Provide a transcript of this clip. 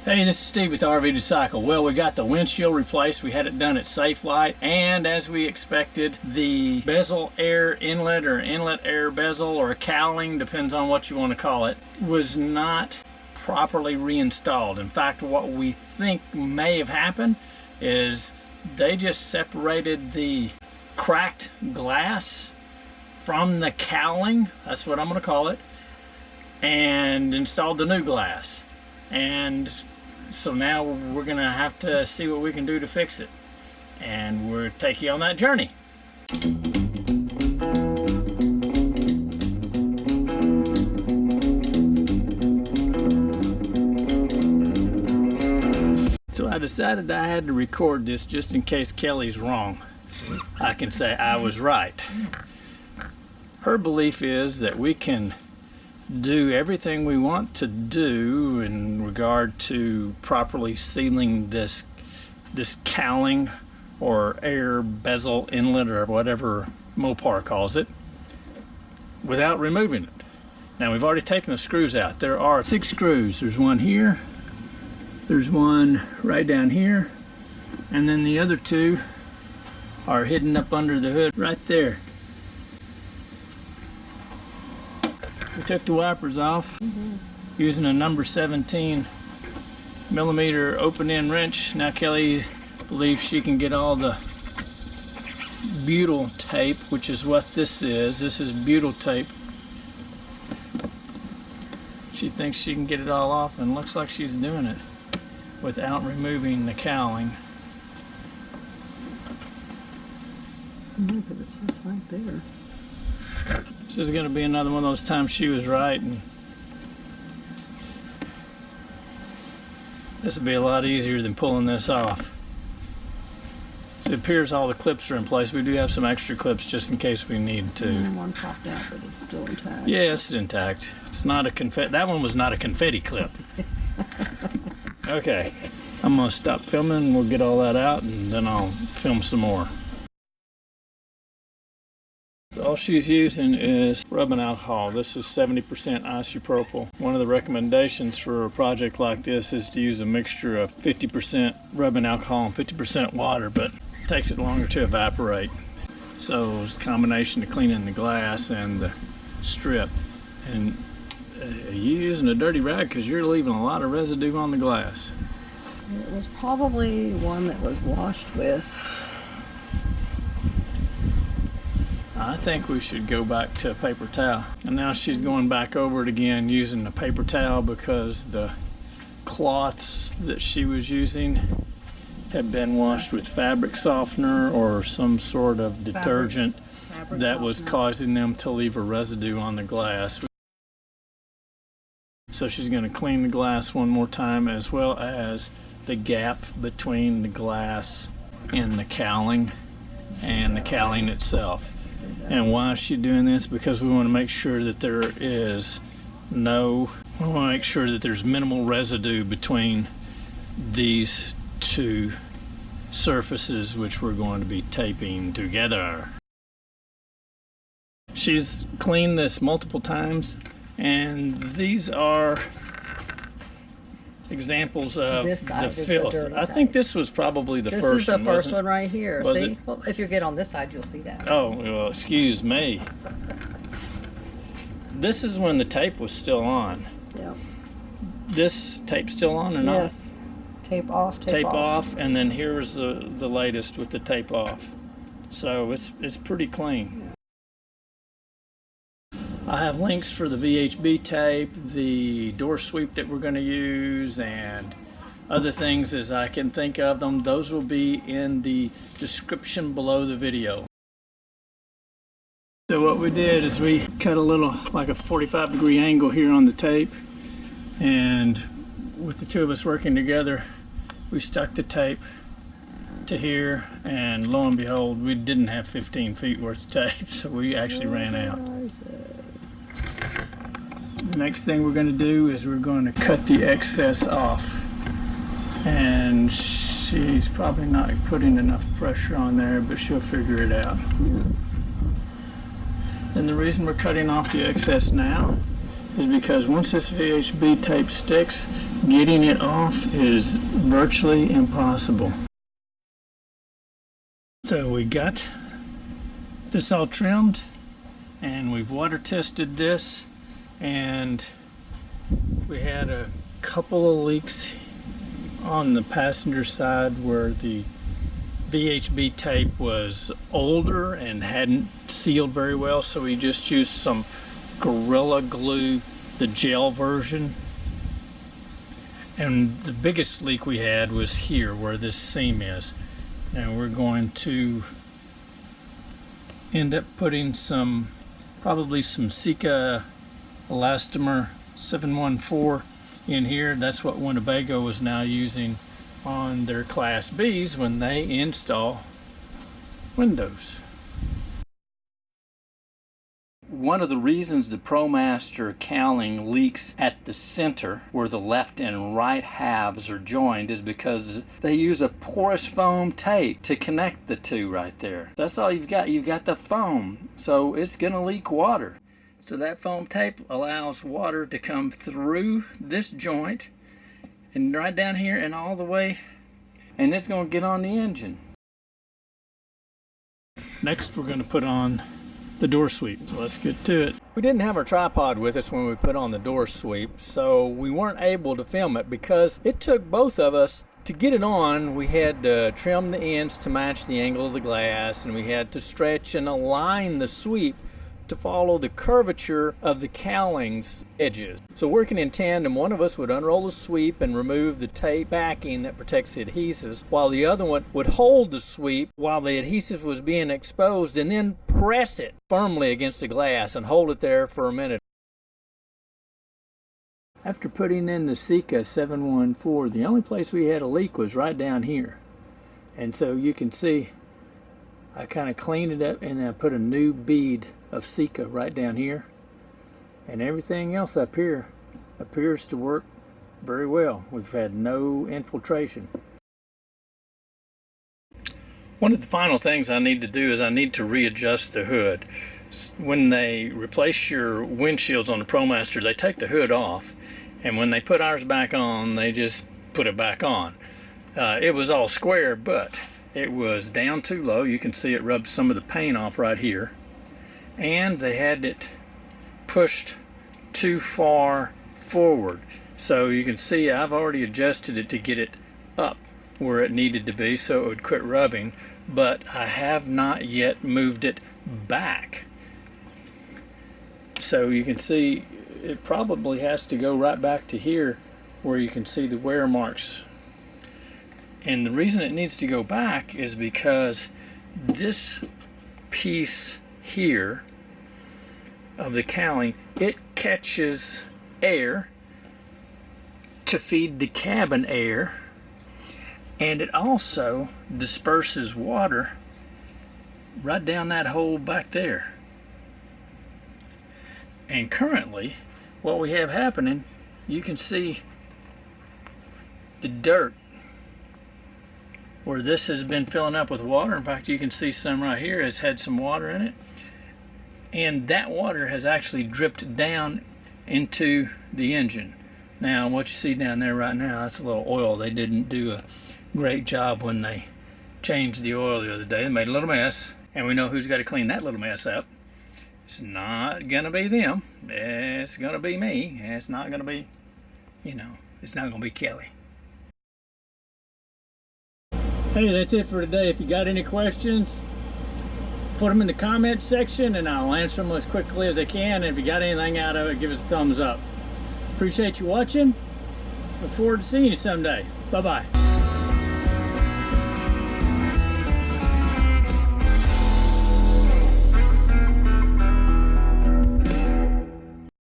Hey, this is Steve with RV to Cycle. Well, we got the windshield replaced. We had it done at Safelite, and as we expected, the bezel air inlet or inlet air bezel or a cowling, depends on what you want to call it, was not properly reinstalled. In fact, what we think may have happened is they just separated the cracked glass from the cowling, that's what I'm going to call it, and installed the new glass. And so now we're gonna have to see what we can do to fix it, and we'll take you on that journey. So I decided I had to record this just in case Kelly's wrong. I can say I was right. Her belief is that we can do everything we want to do in regard to properly sealing this cowling or air bezel inlet or whatever Mopar calls it without removing it. Now we've already taken the screws out. There are 6 screws. There's one here, there's one right down here, and then the other 2 are hidden up under the hood right there. We took the wipers off using a number 17 millimeter open end wrench. Now Kelly believes she can get all the butyl tape, which is what this is. This is butyl tape. She thinks she can get it all off, and looks like she's doing it without removing the cowling. But it's right there. This is going to be another one of those times she was right, and this will be a lot easier than pulling this off. It appears all the clips are in place. We do have some extra clips just in case we need to. One popped out, but it's still intact. Yes, it's intact. It's not a confetti. That one was not a confetti clip. Okay, I'm going to stop filming. We'll get all that out, and then I'll film some more. All she's using is rubbing alcohol. This is 70% isopropyl. One of the recommendations for a project like this is to use a mixture of 50% rubbing alcohol and 50% water, but it takes it longer to evaporate. So it's a combination of cleaning the glass and the strip. And you're using a dirty rag because you're leaving a lot of residue on the glass. It was probably one that was washed with. I think we should go back to a paper towel. And now she's going back over it again using the paper towel because the cloths that she was using had been washed with fabric softener or some sort of detergent that was causing them to leave a residue on the glass. So she's going to clean the glass one more time, as well as the gap between the glass and the cowling and the cowling itself. And why is she doing this? Because we want to make sure that we want to make sure that there's minimal residue between these 2 surfaces which we're going to be taping together. She's cleaned this multiple times, and these are examples of the filth. I think this was probably the first one. This is the first one right here. See? It? Well, if you get on this side, you'll see that. Oh, well, excuse me. This is when the tape was still on. Yeah. This tape still on or not? Yes. Tape off, tape off, and then here's the latest with the tape off. So it's pretty clean. I have links for the VHB tape, the door sweep that we're going to use, and other things as I can think of them. Those will be in the description below the video. So what we did is we cut a little, like a 45-degree angle here on the tape, and with the 2 of us working together, we stuck the tape to here, and lo and behold, we didn't have 15 feet worth of tape, so we actually ran out. The next thing we're going to do is we're going to cut the excess off, and she's probably not putting enough pressure on there, but she'll figure it out. And the reason we're cutting off the excess now is because once this VHB tape sticks, getting it off is virtually impossible. So we got this all trimmed, and we've water tested this, and we had a couple of leaks on the passenger side where the VHB tape was older and hadn't sealed very well, so we just used some Gorilla Glue, the gel version. And the biggest leak we had was here where this seam is. Now we're going to end up putting probably some Sika elastomer 714 in here. That's what Winnebago is now using on their Class Bs when they install windows. One of the reasons the Promaster cowling leaks at the center where the left and right halves are joined is because they use a porous foam tape to connect the two right there. That's all you've got. You've got the foam, so it's going to leak water. So that foam tape allows water to come through this joint and right down here and all the way, and it's going to get on the engine. Next we're going to put on the door sweep. So let's get to it. We didn't have our tripod with us when we put on the door sweep, so we weren't able to film it because it took both of us to get it on. We had to trim the ends to match the angle of the glass, and we had to stretch and align the sweep to follow the curvature of the cowling's edges. So working in tandem, one of us would unroll the sweep and remove the tape backing that protects the adhesives, while the other one would hold the sweep while the adhesive was being exposed, and then press it firmly against the glass and hold it there for a minute. After putting in the Sika 714, the only place we had a leak was right down here. And so you can see I kind of cleaned it up and then I put a new bead of Sika right down here, and everything else up here appears to work very well. We've had no infiltration. One of the final things I need to do is I need to readjust the hood. When they replace your windshields on the Promaster, they take the hood off, and when they put ours back on, they just put it back on. It was all square, but it was down too low. You can see it rubbed some of the paint off right here. And they had it pushed too far forward. So you can see I've already adjusted it to get it up where it needed to be so it would quit rubbing, but I have not yet moved it back. So you can see it probably has to go right back to here where you can see the wear marks. And the reason it needs to go back is because this piece here of the cowling, it catches air to feed the cabin air, and it also disperses water right down that hole back there. And currently what we have happening, you can see the dirt where this has been filling up with water. In fact, you can see some right here has had some water in it, and that water has actually dripped down into the engine. Now what you see down there right now, that's a little oil. They didn't do a great job when they changed the oil the other day. They made a little mess, and we know who's got to clean that little mess up. It's not gonna be them, it's gonna be me. It's not gonna be, it's not gonna be Kelly. Hey, that's it for today. If you got any questions, put them in the comments section and I'll answer them as quickly as I can. And if you got anything out of it, give us a thumbs up. Appreciate you watching. Look forward to seeing you someday. Bye-bye.